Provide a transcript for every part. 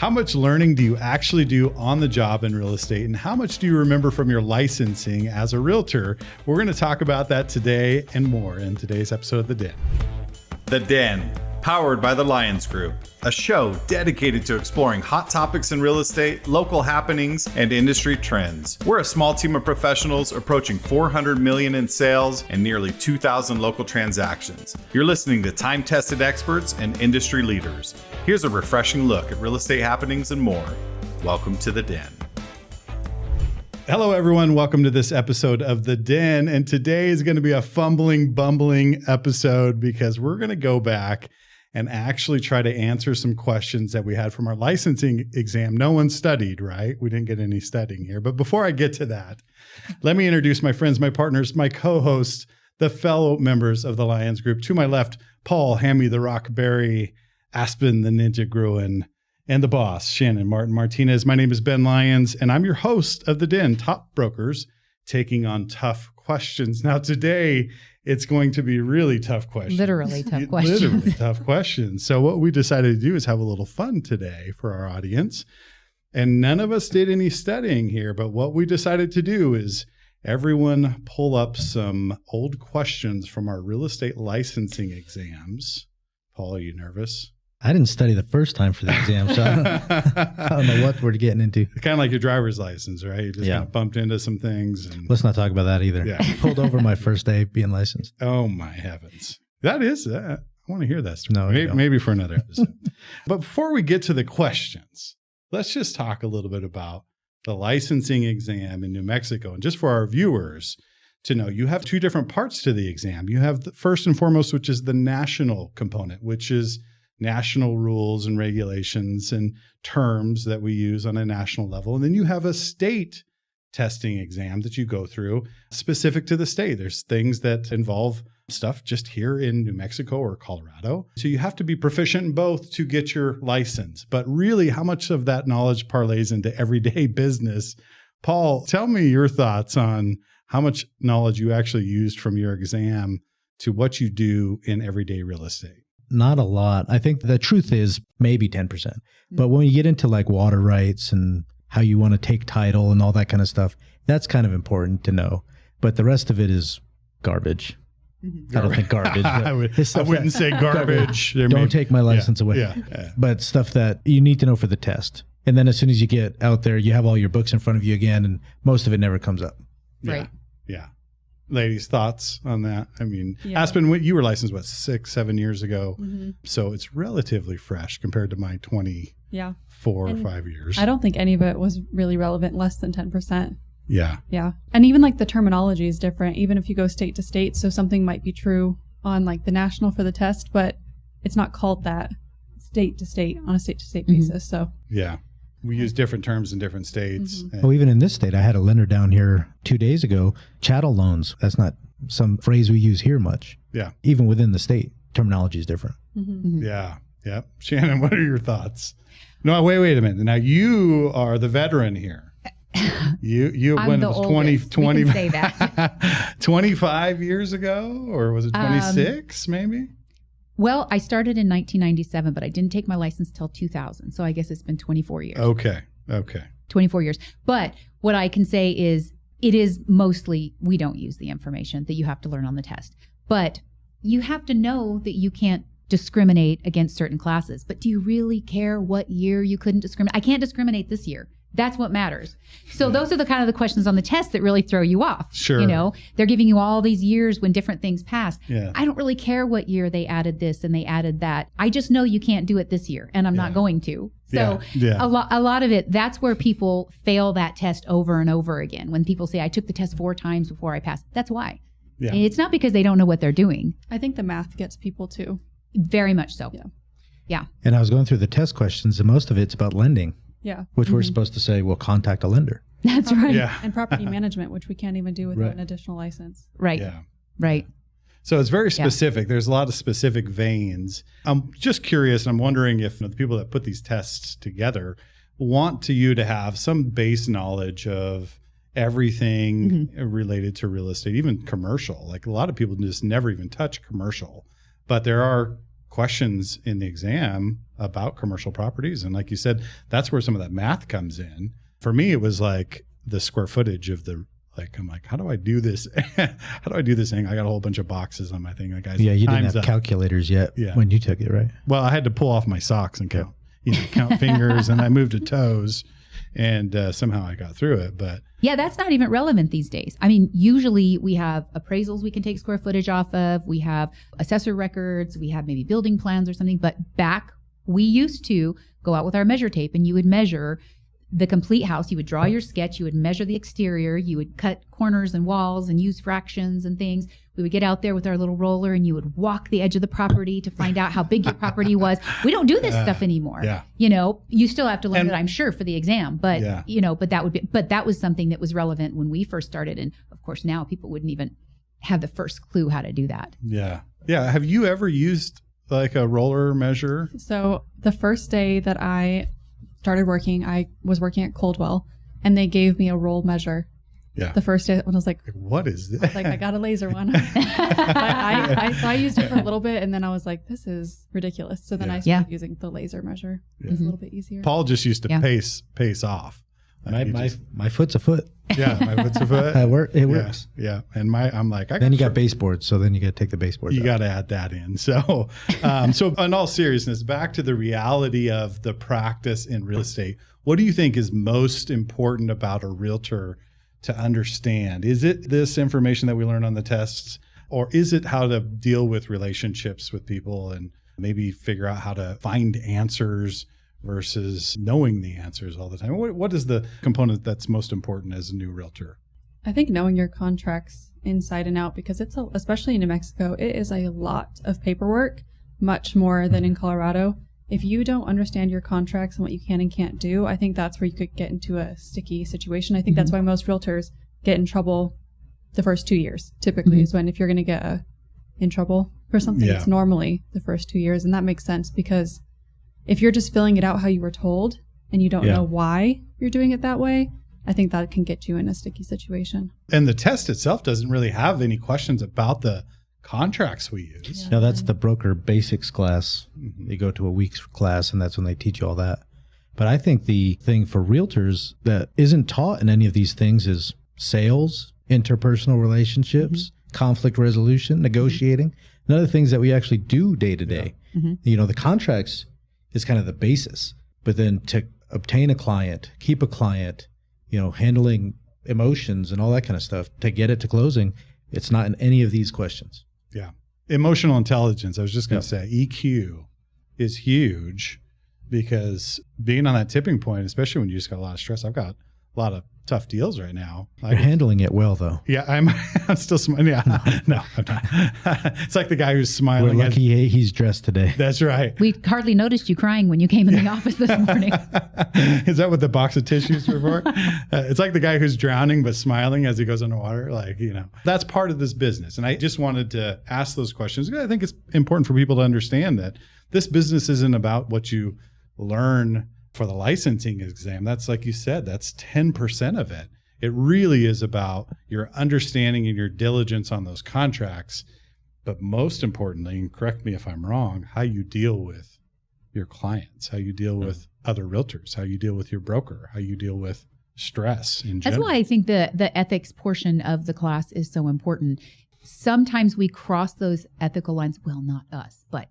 How much learning do you actually do on the job in real estate, and how much do you remember from your licensing as a realtor? We're going to talk about that today and more in today's episode of The Den. The Den, powered by the Lyons Group, a show dedicated to exploring hot topics in real estate, local happenings, and industry trends. We're a small team of professionals approaching $400 million in sales and nearly 2,000 local transactions. You're listening to time-tested experts and industry leaders. Here's a refreshing look at real estate happenings and more. Welcome to The Den. Hello, everyone. Welcome to this episode of The Den. And today is going to be a fumbling, bumbling episode because we're going to go back and actually try to answer some questions that we had from our licensing exam. No one studied, right? We didn't get any studying here. But before I get to that, let me introduce my friends, my partners, my co-hosts, the fellow members of the Lyons Group. To my left, Paul, Hammy the Rockberry, Aspen the Ninja Gruen, and the boss, Shannon Martin Martinez. My name is Ben Lyons, and I'm your host of The Den, Top Brokers Taking on Tough Questions. Now, today, it's going to be really tough questions. Literally tough questions. Literally tough questions. So what we decided to do is have a little fun today for our audience. And none of us did any studying here, but what we decided to do is everyone pull up some old questions from our real estate licensing exams. Paul, are you nervous? I didn't study the first time for the exam, so I don't know what we're getting into. Kind of like your driver's license, right? You just kind of bumped into some things. And let's not talk about that either. Yeah. Pulled over my first day being licensed. Oh, my heavens. That is, I want to hear that story. No, maybe for another episode. But before we get to the questions, let's just talk a little bit about the licensing exam in New Mexico. And just for our viewers to know, you have two different parts to the exam. You have the first and foremost, which is the national component, which is national rules and regulations and terms that we use on a national level. And then you have a state testing exam that you go through specific to the state. There's things that involve stuff just here in New Mexico or Colorado. So you have to be proficient in both to get your license. But really, how much of that knowledge parlays into everyday business? Paul, tell me your thoughts on how much knowledge you actually used from your exam to what you do in everyday real estate. Not a lot. I think the truth is maybe 10%. But when you get into like water rights and how you want to take title and all that kind of stuff, that's kind of important to know. But the rest of it is garbage. Mm-hmm. I don't think garbage. I wouldn't say garbage. Don't take my license away. Yeah. But stuff that you need to know for the test. And then as soon as you get out there, you have all your books in front of you again, and most of it never comes up. Right. Yeah. Ladies, thoughts on that? I mean, Aspen, you were licensed, 6-7 years ago. Mm-hmm. So it's relatively fresh compared to my 24 or 5 years. I don't think any of it was really relevant, less than 10%. Yeah. Yeah. And even like the terminology is different, even if you go state to state. So something might be true on like the national for the test, but it's not called that state to state on a state to state basis. So yeah. We use different terms in different states. Mm-hmm. Well, even in this state, I had a lender down here 2 days ago, chattel loans. That's not some phrase we use here much. Yeah. Even within the state, terminology is different. Mm-hmm. Yeah. Yeah. Shannon, what are your thoughts? No, wait a minute. Now you are the veteran here. You I'm when the it was oldest. 20 We can say that. 25 years ago, or was it 26 maybe? Well, I started in 1997, but I didn't take my license till 2000. So I guess it's been 24 years. Okay. 24 years. But what I can say is it is mostly, we don't use the information that you have to learn on the test. But you have to know that you can't discriminate against certain classes. But do you really care what year you couldn't discriminate? I can't discriminate this year. That's what matters. So those are the kind of the questions on the test that really throw you off. Sure. You know, they're giving you all these years when different things passed. Yeah. I don't really care what year they added this and they added that. I just know you can't do it this year and I'm not going to. So a lot of it, that's where people fail that test over and over again. When people say, I took the test 4 times before I passed. That's why. Yeah. It's not because they don't know what they're doing. I think the math gets people too. Very much so. Yeah. And I was going through the test questions and most of it's about lending. Yeah. Which we're supposed to say, well, contact a lender. That's right. Yeah. And property management, which we can't even do without an additional license. Right. Yeah. Right. So it's very specific. There's a lot of specific veins. I'm just curious, and I'm wondering if the people that put these tests together want you to have some base knowledge of everything related to real estate, even commercial. Like a lot of people just never even touch commercial. But there are questions in the exam about commercial properties. And like you said, that's where some of that math comes in. For me, it was like the square footage of I'm like, how do I do this? How do I do this thing? I got a whole bunch of boxes on my thing. The guys, you didn't have calculators yet when you took it, right? Well, I had to pull off my socks and count fingers, and I moved to toes, and somehow I got through it. But yeah, that's not even relevant these days. I mean, usually we have appraisals we can take square footage off of. We have assessor records. We have maybe building plans or something. But back, we used to go out with our measure tape, and you would measure the complete house. You would draw your sketch, you would measure the exterior, you would cut corners and walls and use fractions and things. We would get out there with our little roller and you would walk the edge of the property to find out how big your property was. We don't do this stuff anymore. Yeah. You still have to learn it, I'm sure, for the exam, but but that was something that was relevant when we first started. And of course now people wouldn't even have the first clue how to do that. Yeah. Yeah. Have you ever used like a roller measure? So the first day that I started working, I was working at Coldwell, and they gave me a roll measure. Yeah. The first day, when I was like, what is this? I was like, I got a laser one. I used it for a little bit, and then I was like, this is ridiculous. So then I started using the laser measure. It was a little bit easier. Paul just used to pace off. My foot's a foot. Yeah, my foot's a foot. It works. Yeah, and I'm like, then you got baseboards, so then you got to take the baseboards. You got to add that in. So, so in all seriousness, back to the reality of the practice in real estate. What do you think is most important about a realtor to understand? Is it this information that we learn on the tests, or is it how to deal with relationships with people and maybe figure out how to find answers versus knowing the answers all the time? What is the component that's most important as a new realtor? I think knowing your contracts inside and out, because especially in New Mexico, it is a lot of paperwork, much more than in Colorado. If you don't understand your contracts and what you can and can't do, I think that's where you could get into a sticky situation. I think that's why most realtors get in trouble the first 2 years, typically, is when if you're going to get in trouble for something, it's normally the first 2 years. And that makes sense, because if you're just filling it out how you were told and you don't know why you're doing it that way, I think that can get you in a sticky situation. And the test itself doesn't really have any questions about the contracts we use. No, that's the broker basics class. You go to a week's class, and that's when they teach you all that. But I think the thing for realtors that isn't taught in any of these things is sales, interpersonal relationships, conflict resolution, negotiating, and other things that we actually do day to day. The contracts is kind of the basis, but then to obtain a client, keep a client, handling emotions and all that kind of stuff, to get it to closing, it's not in any of these questions. Yeah. Emotional intelligence. I was just going to say EQ is huge, because being on that tipping point, especially when you just got a lot of stress, I've got a lot of tough deals right now. You're handling it well, though. Yeah, I'm still smiling. Yeah, no, I'm not. It's like the guy who's smiling. We're lucky he's dressed today. That's right. We hardly noticed you crying when you came in the office this morning. Is that what the box of tissues were for? It's like the guy who's drowning but smiling as he goes underwater. That's part of this business. And I just wanted to ask those questions, because I think it's important for people to understand that this business isn't about what you learn for the licensing exam. That's, like you said, that's 10% of it. It really is about your understanding and your diligence on those contracts. But most importantly, and correct me if I'm wrong, how you deal with your clients, how you deal with other realtors, how you deal with your broker, how you deal with stress in general. That's why I think the ethics portion of the class is so important. Sometimes we cross those ethical lines. Well, not us, but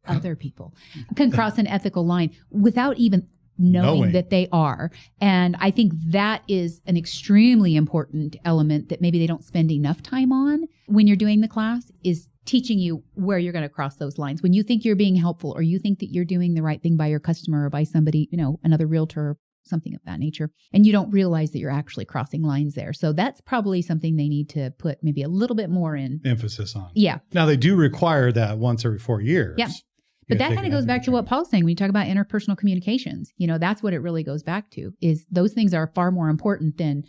other people can cross an ethical line without even knowing that they are. And I think that is an extremely important element that maybe they don't spend enough time on when you're doing the class, is teaching you where you're going to cross those lines. When you think you're being helpful, or you think that you're doing the right thing by your customer or by somebody, another realtor or something of that nature, and you don't realize that you're actually crossing lines there. So that's probably something they need to put maybe a little bit more in emphasis on. Yeah. Now they do require that once every 4 years. Yeah. But that kind of goes back to what Paul's saying when you talk about interpersonal communications. That's what it really goes back to, is those things are far more important than,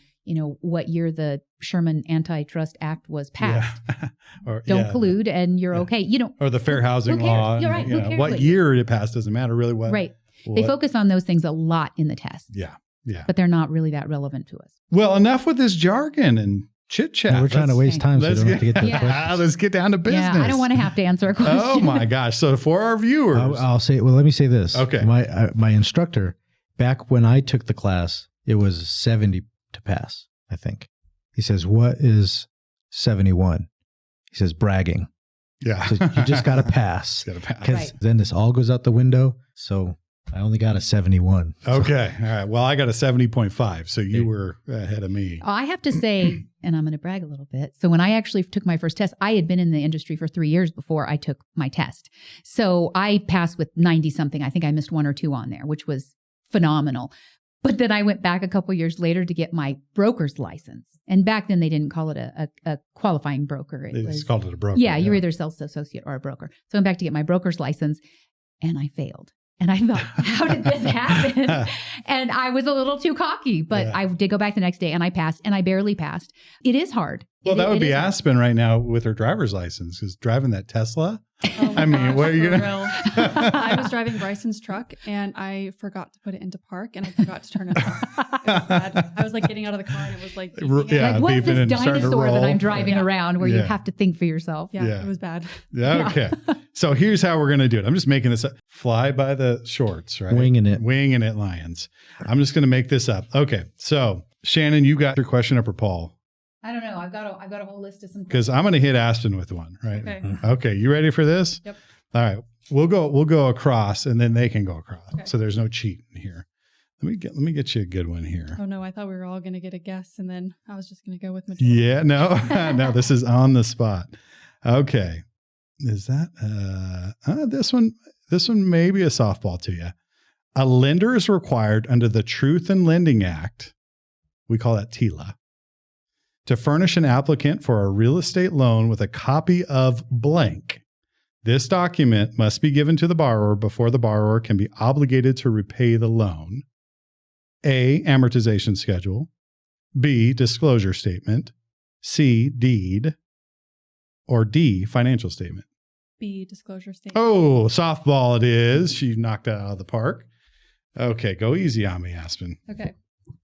what year the Sherman Antitrust Act was passed. Yeah. Don't collude and you're okay. Or the Fair Housing Law. You're right. What year it passed doesn't matter really. They focus on those things a lot in the test. Yeah. But they're not really that relevant to us. Well, enough with this jargon and chit chat. No, we're trying to waste time, so we let's don't have to get to the Yeah. questions. let's get down to business. Yeah, I don't want to have to answer a question. Oh my gosh! So for our viewers, I'll say. Well, let me say this. Okay. My instructor, back when I took the class, it was 70 to pass. I think he says, "What is 71?" He says, "Bragging." yeah, So you just got to pass, Gotta pass. because Right. then this all goes out the window. So I only got a 71. Okay, all right. Well, I got a 70.5, so you were ahead of me. I have to say, and I'm going to brag a little bit. So when I actually took my first test, I had been in the industry for 3 years before I took my test. So I passed with 90 something. I think I missed 1 or 2 on there, which was phenomenal. But then I went back a couple years later to get my broker's license. And back then they didn't call it a qualifying broker. It They was, just called it a broker. yeah, you're either sales associate or a broker. So I went back to get my broker's license and I failed. And I thought, how did this happen? And I was a little too cocky, but Yeah. I did go back the next day and I passed, and I barely passed. It is hard. Well, that would it be is hard. Aspen right now with her driver's license, because driving that Tesla. Oh my I mean, gosh, what are you for gonna- real. I was driving Bryson's truck and I forgot to put it into park and I forgot to turn it off. It was bad. I was like getting out of the car and it was like, beeping. Yeah, Like, what's beeping this and starting to dinosaur that roll. I'm driving Yeah. around where you Yeah. have to think for yourself? Yeah, it was bad. Yeah, okay. So here's how we're going to do it. I'm just making this up. Fly by the shorts, right? Winging it. Winging it, Lyons. I'm just going to make this up. Okay. So Shannon, you got your question up, or Paul? I don't know. I've got a whole list of some. Because I'm going to hit Aspen with one, right? Okay. Okay. You ready for this? Yep. All right. We'll go across, and then they can go across. Okay. So there's no cheating here. Let me get you a good one here. Oh no, I thought we were all going to get a guess and then I was just going to go with majority. Yeah, no, no, this is on the spot. Okay. Is that this one may be a softball to you. A lender is required under the Truth in Lending Act, we call that TILA, to furnish an applicant for a real estate loan with a copy of blank. This document must be given to the borrower before the borrower can be obligated to repay the loan. A, amortization schedule. B, disclosure statement. C, deed. Or D, financial statement. B, disclosure statement. Oh, softball it is. She knocked it out of the park. Okay, go easy on me, Aspen. Okay.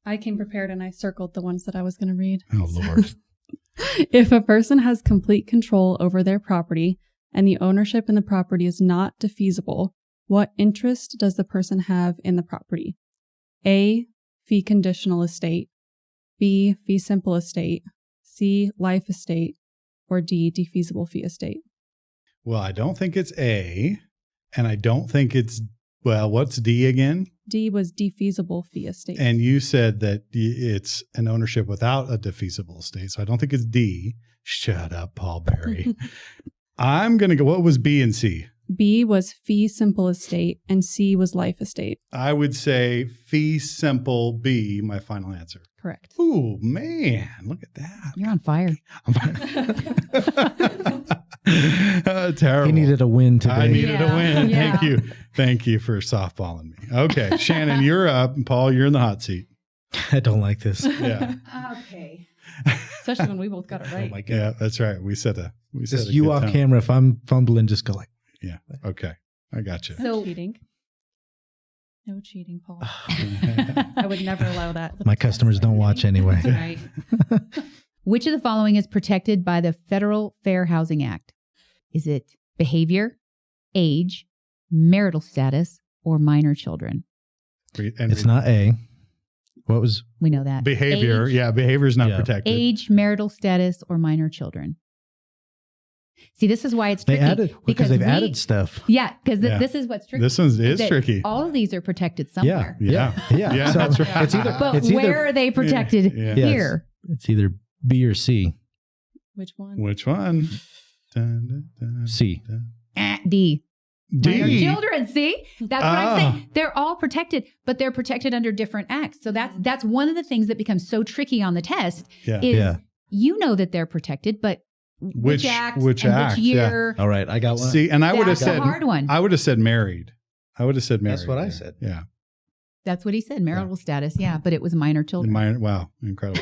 I came prepared and I circled the ones that I was going to read. Oh, Lord. If a person has complete control over their property and the ownership in the property is not defeasible, what interest does the person have in the property? A, fee conditional estate. B, fee simple estate. C, life estate. Or D, defeasible fee estate. Well, I don't think it's A, and I don't think it's, well, what's D again? D was defeasible fee estate. And you said that it's an ownership without a defeasible estate. So I don't think it's D. Shut up, Paul Berry. I'm going to go, what was B and C? B was fee simple estate and C was life estate. I would say fee simple B, my final answer. Correct. Ooh, man, look at that. You're on fire. Terrible. He needed a win today. I needed a Yeah. win. Yeah. Thank you. Thank you for softballing me. Okay, Shannon, you're up. And Paul, you're in the hot seat. I don't like this. Yeah. Okay. Especially when we both got it right. Oh my God. Yeah, that's right. We said a Just you off camera. If I'm fumbling, just go like, Yeah. Okay. I got you. No So- cheating. No cheating, Paul. I would never allow that. my customers don't watch anyway. Right. Which of the following is protected by the Federal Fair Housing Act? Is it behavior, age, marital status, or minor children? And It's not A. What was We know that. behavior. Age, Yeah, behavior is not Yeah. protected. age, marital status, or minor children. See, this is why it's they tricky. added because they've added stuff. Yeah, because Yeah. this is what's tricky. This one is that tricky. All of these are protected somewhere. Yeah. Yeah. So that's right. it's either But it's where either are they protected Yeah. Yeah, here? it's either B or C. Which one? Which one? Dun, dun, dun, C. dun. D. Minor D. children. See, that's what I'm saying. They're all protected, but they're protected under different acts. So that's one of the things that becomes so tricky on the test. Yeah. Is Yeah. you know that they're protected, but which act, which and act, which year? All right, I got one. See, and I would have That's a said hard one. I would have said married. I would have said married. That's what I there. said. Yeah. That's what he said. Marital status. Yeah, but it was minor children. Wow, incredible.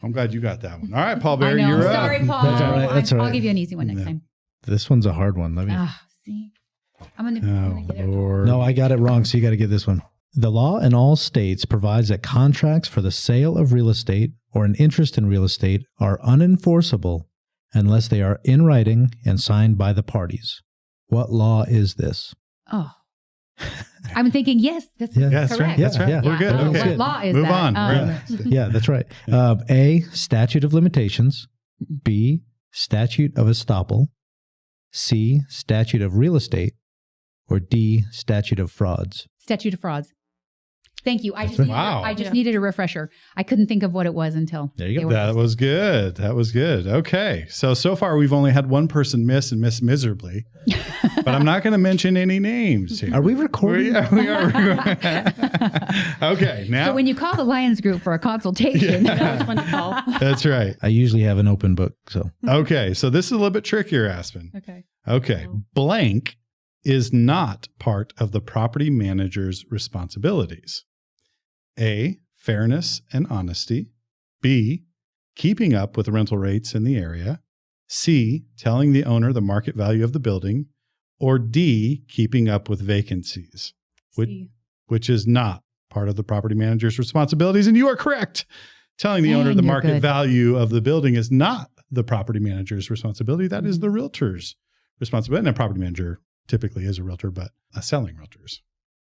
I'm glad you got that one. All right, Paul I Berry, know. you're Sorry, up. Paul. That's all right. That's all I'll right. give you an easy one next Yeah. time. This one's a hard one. Let me. See, I'm gonna Oh, get it. Lord. No, I got it wrong. So you got to get this one. The law in all states provides that contracts for the sale of real estate or an interest in real estate are unenforceable unless they are in writing and signed by the parties. What law is this? Oh. I'm thinking, yes, that's Yeah, that's correct. right. That's right. Yeah. We're good. Oh, Okay. what law is Move that? on. Yeah, that's right. A, statute of limitations. B, statute of estoppel. C, statute of real estate. Or D, statute of frauds. Statute of frauds. Thank you. I just, right. needed, Wow. I just needed a refresher. I couldn't think of what it was until There you go. they were- That was good. That was good. Okay. So far we've only had one person miss and miss miserably, but I'm not going to mention any names here. Are we recording? We are. Okay. Now So when you call the Lyons Group for a consultation, I know which one to call. that's right. I usually have an open book, so. Okay. So this is a little bit trickier, Aspen. Okay. Okay. Blank is not part of the property manager's responsibilities. A, fairness and honesty. B, keeping up with rental rates in the area. C, telling the owner the market value of the building. Or D, keeping up with vacancies, C. which is not part of the property manager's responsibilities. And you are correct. Telling the owner Dang, the you're market good. value of the building is not the property manager's responsibility. That is the realtor's responsibility. And a property manager typically is a realtor, but a selling realtor's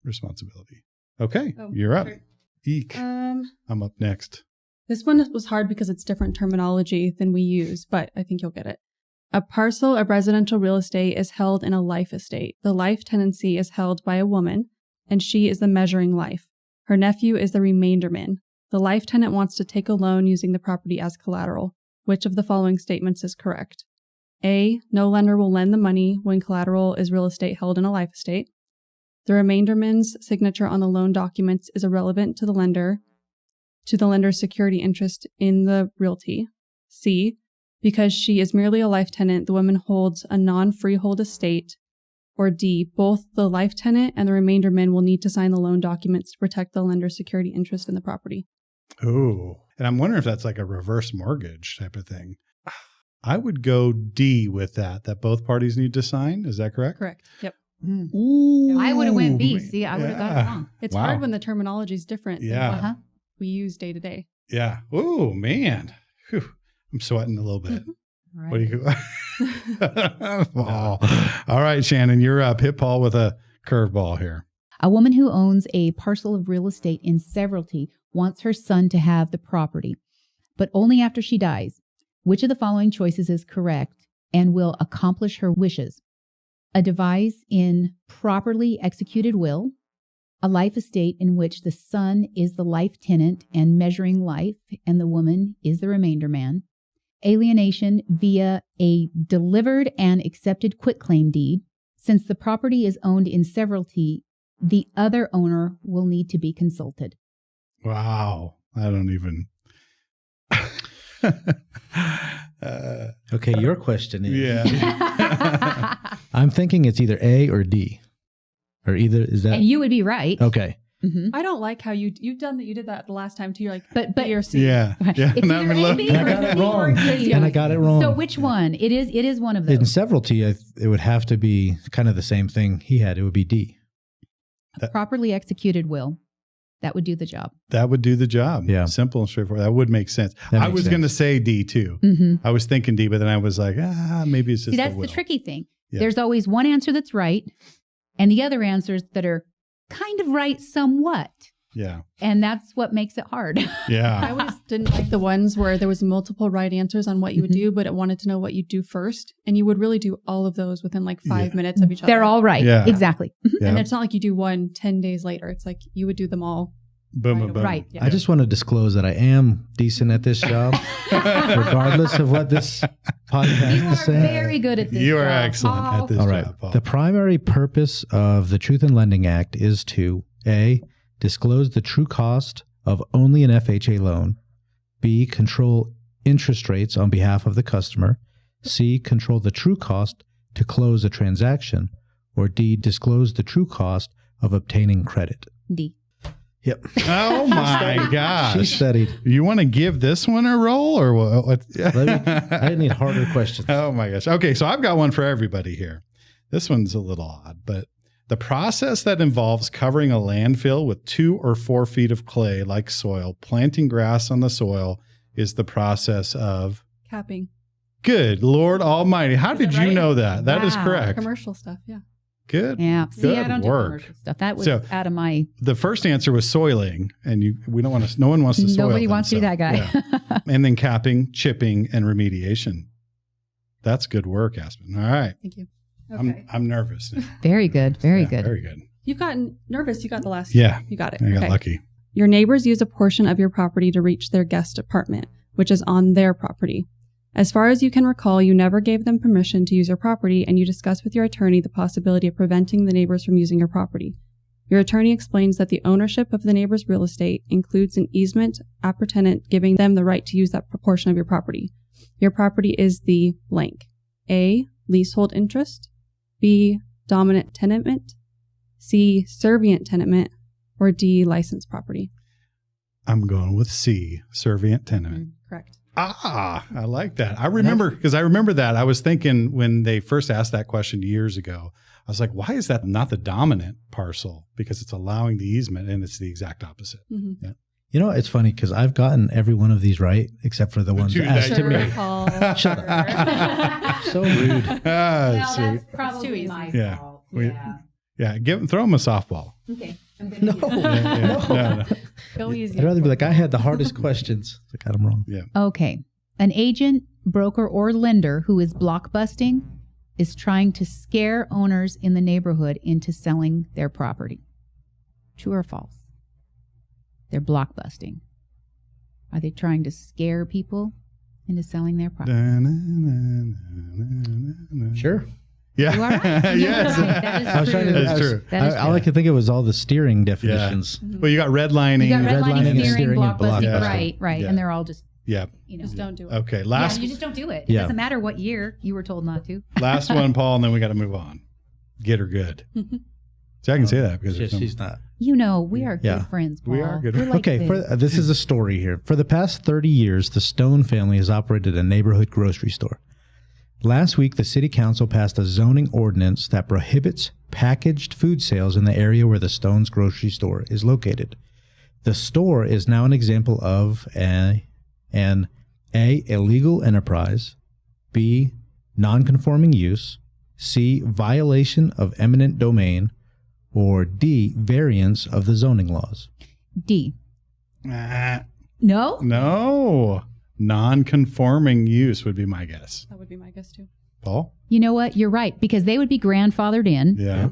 responsibility. Okay, Oh, you're up. okay. Eek. I'm up next. This one was hard because it's different terminology than we use, but I think you'll get it. A parcel of residential real estate is held in a life estate. The life tenancy is held by a woman, and she is the measuring life. Her nephew is the remainderman. The life tenant wants to take a loan using the property as collateral. Which of the following statements is correct? A, no lender will lend the money when collateral is real estate held in a life estate. The remainderman's signature on the loan documents is irrelevant to the lender's security interest in the realty. C, because she is merely a life tenant, the woman holds a non-freehold estate. Or D, both the life tenant and the remainderman will need to sign the loan documents to protect the lender's security interest in the property. Oh, and I'm wondering if that's like a reverse mortgage type of thing. I would go D with that both parties need to sign. Is that correct? Correct. Yep. Ooh, I would have went B. man. See, I would have got it Yeah. wrong. It's Wow. hard when the terminology is different Yeah. than what Uh-huh. we use day to day. Yeah. Oh, man. Whew. I'm sweating a little bit. Right. What do you Paul. All right, Shannon, you're up. Hit Paul with a curveball here. A woman who owns a parcel of real estate in severalty wants her son to have the property, but only after she dies. Which of the following choices is correct and will accomplish her wishes? A devise in properly executed will, a life estate in which the son is the life tenant and measuring life, and the woman is the remainder man, alienation via a delivered and accepted quitclaim deed. Since the property is owned in severalty, the other owner will need to be consulted. Wow. I don't even. Okay, your question is. Yeah. I'm thinking it's either A or D. Or either, is that? And you would be right. Okay. Mhm. I don't like how you've done that. You did that the last time too. You're like, But- B or C. Yeah. Yeah. It's And I'm either in A, love- B, And I or got it C or wrong. D. And I got it wrong. So which one? It is one of those. In severalty, it would have to be kind of the same thing he had. It would be D. A properly executed will. That would do the job. That would do the job. Yeah. Simple and straightforward. That would make sense. That I makes was sense. going to say D too. Mm-hmm. I was thinking D, but then I was like, maybe it's just See, that's a will. the tricky thing. Yeah. There's always one answer that's right and the other answers that are kind of right somewhat. Yeah. And that's what makes it hard. I Yeah. always didn't like the ones where there was multiple right answers on what you would do, but it wanted to know what you do first. And you would really do all of those within like 5 Yeah. minutes of each other. They're all right. Yeah. Exactly. Yeah. And it's not like you do one 10 days later. It's like you would do them all. Boom, Right boom, boom. Right. Yeah. I just want to disclose that I am decent at this job, regardless of what this podcast You is are saying. very good at this. You are job. excellent Paul. at this All right. job, Paul. The primary purpose of the Truth in Lending Act is to A, disclose the true cost of only an FHA loan, B, control interest rates on behalf of the customer, C, control the true cost to close a transaction, or D, disclose the true cost of obtaining credit. D. Yep. Oh my She gosh. studied. You want to give this one a roll or what? I need harder questions. Oh my gosh. Okay, so I've got one for everybody here. This one's a little odd, but the process that involves covering a landfill with 2 or 4 feet of clay like soil, planting grass on the soil, is the process of Capping. good Lord Almighty. How Is did that you right? know that? That is Wow. correct. Commercial stuff. Yeah. Good. Yeah. See, Good I don't work. do commercial stuff. That was So- out of my. The first answer was soiling, and we don't want to. No one wants to soil. Nobody wants to be that guy. Yeah. And then capping, chipping, and remediation. That's good work, Aspen. All right. Thank you. Okay. I'm nervous. Very good. Very Yeah, good. Very good. You've gotten nervous. You got the last. Yeah. You got it. I got Okay. lucky. Your neighbors use a portion of your property to reach their guest apartment, which is on their property. As far as you can recall, you never gave them permission to use your property, and you discussed with your attorney the possibility of preventing the neighbors from using your property. Your attorney explains that the ownership of the neighbor's real estate includes an easement appurtenant giving them the right to use that proportion of your property. Your property is the blank. A, leasehold interest. B, dominant tenement. C, servient tenement. Or D, licensed property. I'm going with C, servient tenement. Correct. Ah, I like that. I remember that. I was thinking when they first asked that question years ago, I was like, why is that not the dominant parcel? Because it's allowing the easement, and it's the exact opposite. Mm-hmm. Yeah. You know, it's funny because I've gotten every one of these right except for the ones Dude, asked that- to me. Paul. Shut up. So rude. Ah, sweet. probably too easy. my Yeah. fault. We- Yeah. Yeah, throw them a softball. Okay. I'm gonna No. do that. Yeah, no. Go easy. I'd rather be like, I had the hardest questions. I got them wrong. Okay. An agent, broker, or lender who is blockbusting is trying to scare owners in the neighborhood into selling their property. True or false? They're blockbusting. Are they trying to scare people into selling their property? Sure. Yeah. You are right. Yes. That is I was trying to. That's I was- true. That is all I could think of was all the steering definitions. Well, you got redlining. You got redlining, Redlining and steering, steering and blockbusting, blockbusting. right, Yeah. and they're all just, Yeah. Just don't do it. Okay. yeah, Last you just don't do it. It Yeah. doesn't matter what year you were told not to. last one, Paul, and then we got to move on. Get her good. See, I can say that because She's not. You know, we are good Yeah. friends, Paul. We are good We're like Okay, this. this is a story here. For the past 30 years, the Stone family has operated a neighborhood grocery store. Last week, the city council passed a zoning ordinance that prohibits packaged food sales in the area where the Stone's grocery store is located. The store is now an example of an A, illegal enterprise, B, non-conforming use, C, violation of eminent domain, or D, variance of the zoning laws. D. Ah, No? no. Non-conforming use would be my guess. That would be my guess too. Paul? You know what? You're right, because they would be grandfathered in. Yeah.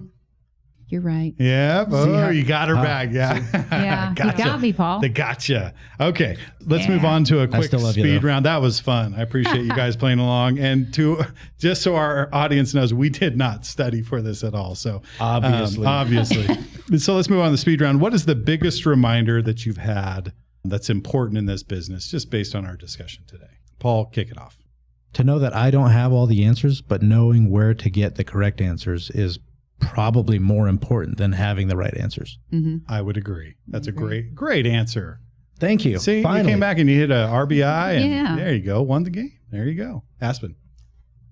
You're right. Yeah. Oh, how- you got her back. Yeah. Yeah, Gotcha. you got me, Paul. They gotcha. Okay, let's Yeah. move on to a quick still love you, speed though. round. That was fun. I appreciate you guys playing along. And just so our audience knows, we did not study for this at all. So Obviously. obviously. So let's move on to the speed round. What is the biggest reminder that you've had that's important in this business, just based on our discussion today? Paul, kick it off. To know that I don't have all the answers, but knowing where to get the correct answers is probably more important than having the right answers. Mm-hmm. I would agree. That's a great answer. Thank you. See, Finally. you came back and you hit a RBI, and Yeah. there you go, won the game. There you go, Aspen.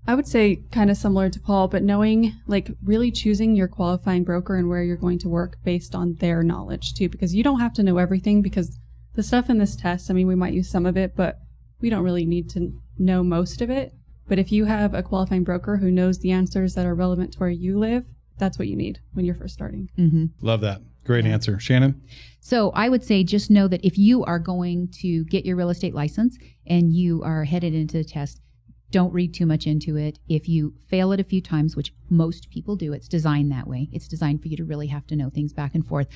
I would say kind of similar to Paul, but knowing, like, really choosing your qualifying broker and where you're going to work based on their knowledge too, because you don't have to know everything, because the stuff in this test, I mean, we might use some of it, but we don't really need to know most of it. But if you have a qualifying broker who knows the answers that are relevant to where you live, that's what you need when you're first starting. Mm-hmm. Love that. Great answer. Shannon? So I would say just know that if you are going to get your real estate license and you are headed into the test, don't read too much into it. If you fail it a few times, which most people do, it's designed that way. It's designed for you to really have to know things back and forth.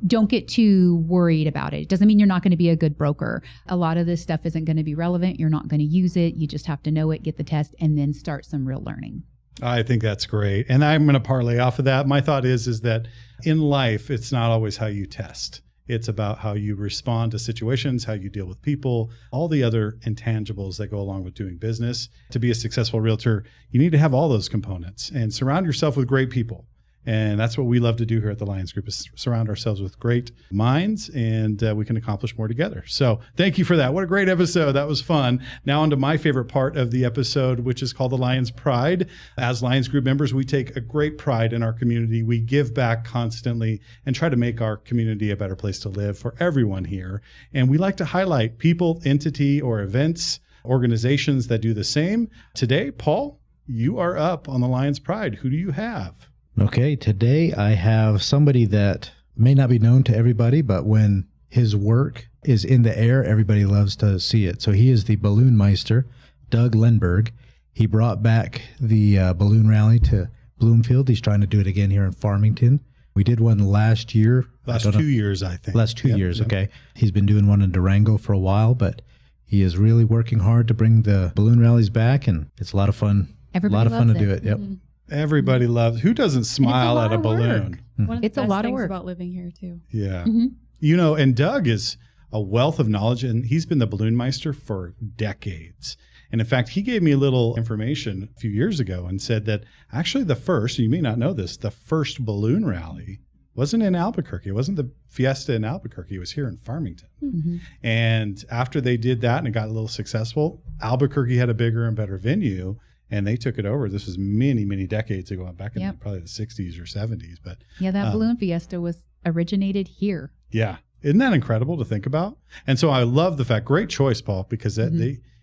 Don't get too worried about it. It doesn't mean you're not going to be a good broker. A lot of this stuff isn't going to be relevant. You're not going to use it. You just have to know it, get the test, and then start some real learning. I think that's great. And I'm going to parlay off of that. My thought is that in life, it's not always how you test. It's about how you respond to situations, how you deal with people, all the other intangibles that go along with doing business. To be a successful realtor, you need to have all those components and surround yourself with great people. And that's what we love to do here at the Lyons Group, is surround ourselves with great minds, and we can accomplish more together. So thank you for that. What a great episode. That was fun. Now on to my favorite part of the episode, which is called the Lyons Pride. As Lyons Group members, we take a great pride in our community. We give back constantly and try to make our community a better place to live for everyone here. And we like to highlight people, entity, or events, organizations that do the same. Today, Paul, you are up on the Lyons Pride. Who do you have? Okay, today I have somebody that may not be known to everybody, but when his work is in the air, everybody loves to see it. So he is the Balloonmeister, Doug Lenberg. He brought back the balloon rally to Bloomfield. He's trying to do it again here in Farmington. We did one last year. Last 2 years, I think. Last 2 years, okay. He's been doing one in Durango for a while, but he is really working hard to bring the balloon rallies back, and it's a lot of fun. Everybody a lot of fun loves to do it. it. Yep. Mm-hmm. Everybody loves. Who doesn't smile at a balloon? One of the It's a best lot of things work. about living here too. Yeah. Mhm. You know, and Doug is a wealth of knowledge, and he's been the Balloonmeister for decades. And in fact, he gave me a little information a few years ago and said that actually the first, you may not know this, the first balloon rally wasn't in Albuquerque. It wasn't the Fiesta in Albuquerque. It was here in Farmington. Mhm. And after they did that and it got a little successful, Albuquerque had a bigger and better venue, and they took it over. This was many, many decades ago, back in Yep. probably the 60s or 70s. But Yeah, that balloon fiesta was originated here. yeah, isn't that incredible to think about? And so I love the fact, great choice, Paul, because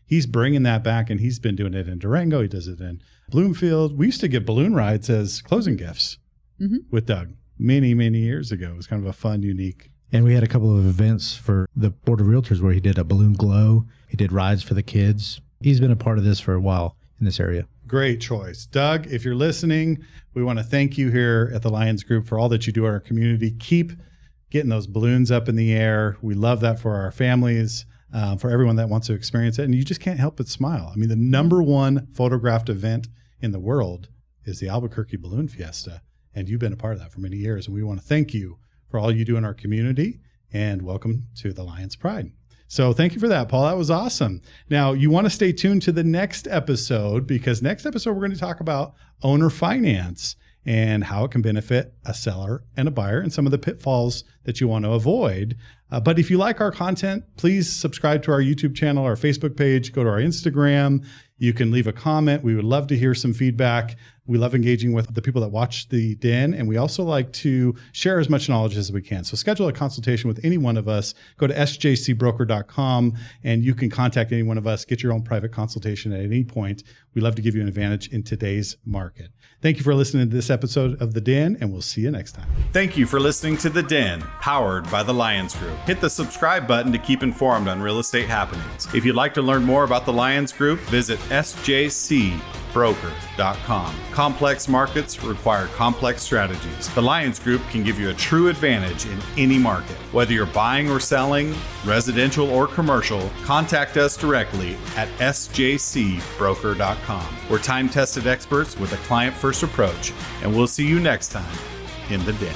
he's bringing that back, and he's been doing it in Durango. He does it in Bloomfield. We used to give balloon rides as closing gifts with Doug many, many years ago. It was kind of a fun, unique. And we had a couple of events for the Board of Realtors where he did a balloon glow. He did rides for the kids. He's been a part of this for a while in this area. Great choice. Doug, if you're listening, we want to thank you here at the Lyons Group for all that you do in our community. Keep getting those balloons up in the air. We love that for our families, for everyone that wants to experience it. And you just can't help but smile. I mean, the number one photographed event in the world is the Albuquerque Balloon Fiesta. And you've been a part of that for many years. And we want to thank you for all you do in our community, and welcome to the Lyons Pride. So thank you for that, Paul. That was awesome. Now, you want to stay tuned to the next episode, because next episode, we're going to talk about owner finance and how it can benefit a seller and a buyer and some of the pitfalls that you want to avoid. But if you like our content, please subscribe to our YouTube channel, our Facebook page, go to our Instagram. You can leave a comment. We would love to hear some feedback. We love engaging with the people that watch the Den, and we also like to share as much knowledge as we can. So schedule a consultation with any one of us. Go to sjcbroker.com, and you can contact any one of us. Get your own private consultation at any point. We love to give you an advantage in today's market. Thank you for listening to this episode of The Den, and we'll see you next time. Thank you for listening to The Den, powered by the Lyons Group. Hit the subscribe button to keep informed on real estate happenings. If you'd like to learn more about the Lyons Group, visit sjcbroker.com. Complex markets require complex strategies. The Lyons Group can give you a true advantage in any market. Whether you're buying or selling, residential or commercial, contact us directly at sjcbroker.com. We're time-tested experts with a client-first approach, and we'll see you next time in The Den.